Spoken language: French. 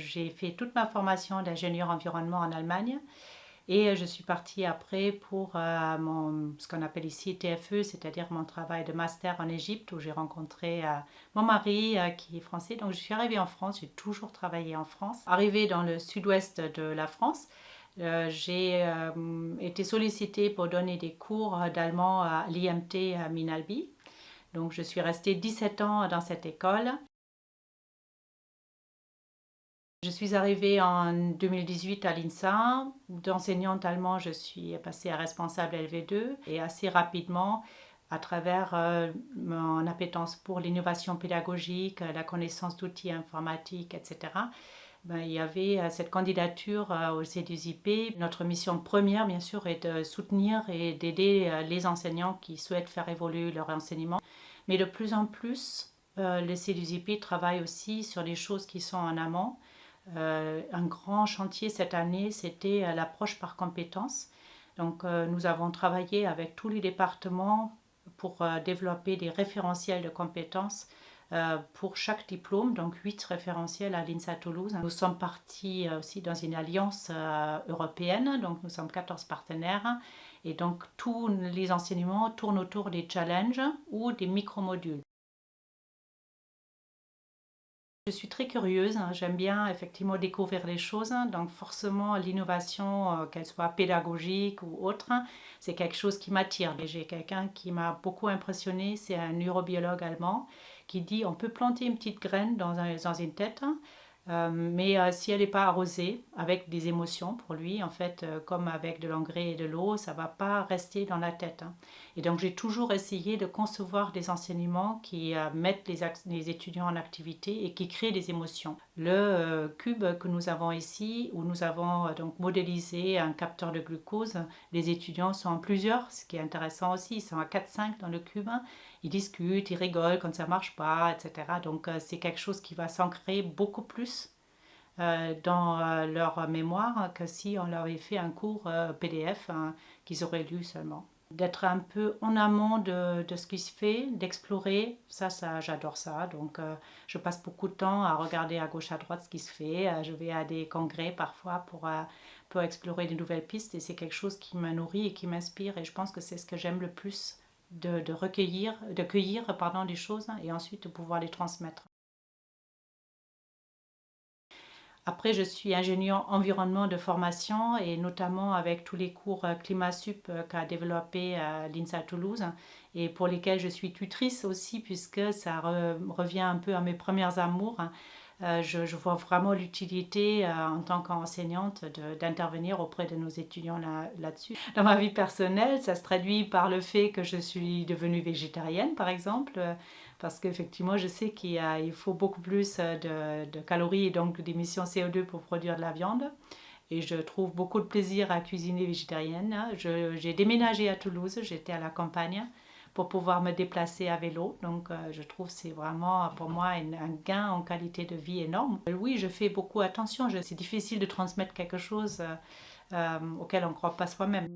j'ai fait toute ma formation d'ingénieur environnement en Allemagne. Et je suis partie après pour ce qu'on appelle ici TFE, c'est-à-dire mon travail de master en Égypte, où j'ai rencontré mon mari qui est français. Donc je suis arrivée en France, j'ai toujours travaillé en France. Arrivée dans le sud-ouest de la France, j'ai été sollicitée pour donner des cours d'allemand à l'IMT à Minalbi. Donc je suis restée 17 ans dans cette école. Je suis arrivée en 2018 à l'INSA. D'enseignante allemand, je suis passée à responsable LV2 et assez rapidement, à travers mon appétence pour l'innovation pédagogique, la connaissance d'outils informatiques, etc., il y avait cette candidature au CEDUSIP. Notre mission première, bien sûr, est de soutenir et d'aider les enseignants qui souhaitent faire évoluer leur enseignement. Mais de plus en plus, le CEDUSIP travaille aussi sur les choses qui sont en amont. Un grand chantier cette année, c'était l'approche par compétences. Donc nous avons travaillé avec tous les départements pour développer des référentiels de compétences pour chaque diplôme, donc 8 référentiels à l'INSA Toulouse. Nous sommes partis aussi dans une alliance européenne, donc nous sommes 14 partenaires, et donc tous les enseignements tournent autour des challenges ou des micro-modules. Je suis très curieuse, j'aime bien effectivement découvrir les choses, donc forcément l'innovation, qu'elle soit pédagogique ou autre, c'est quelque chose qui m'attire. J'ai quelqu'un qui m'a beaucoup impressionné, c'est un neurobiologue allemand qui dit on peut planter une petite graine dans une tête, mais si elle n'est pas arrosée avec des émotions pour lui, en fait, comme avec de l'engrais et de l'eau, ça ne va pas rester dans la tête. Et donc j'ai toujours essayé de concevoir des enseignements qui mettent les étudiants en activité et qui créent des émotions. Le cube que nous avons ici, où nous avons donc modélisé un capteur de glucose, les étudiants sont en plusieurs, ce qui est intéressant aussi, ils sont à 4-5 dans le cube. Ils discutent, ils rigolent quand ça ne marche pas, etc. Donc c'est quelque chose qui va s'ancrer beaucoup plus dans leur mémoire que si on leur avait fait un cours PDF qu'ils auraient lu seulement. D'être un peu en amont de ce qui se fait, d'explorer, ça j'adore ça. Donc je passe beaucoup de temps à regarder à gauche à droite ce qui se fait. Je vais à des congrès parfois pour explorer de nouvelles pistes et c'est quelque chose qui me nourrit et qui m'inspire et je pense que c'est ce que j'aime le plus de cueillir des choses et ensuite de pouvoir les transmettre. Après, je suis ingénieure environnement de formation et notamment avec tous les cours ClimatSup qu'a développé l'INSA Toulouse et pour lesquels je suis tutrice aussi puisque ça revient un peu à mes premières amours. Je vois vraiment l'utilité en tant qu'enseignante d'intervenir auprès de nos étudiants là-dessus. Dans ma vie personnelle, ça se traduit par le fait que je suis devenue végétarienne, par exemple, parce qu'effectivement, je sais qu'il faut beaucoup plus de calories et donc d'émissions CO2 pour produire de la viande. Et je trouve beaucoup de plaisir à cuisiner végétarienne. J'ai déménagé à Toulouse, j'étais à la campagne pour pouvoir me déplacer à vélo. Donc je trouve que c'est vraiment pour moi un gain en qualité de vie énorme. Oui, je fais beaucoup attention. C'est difficile de transmettre quelque chose auquel on ne croit pas soi-même.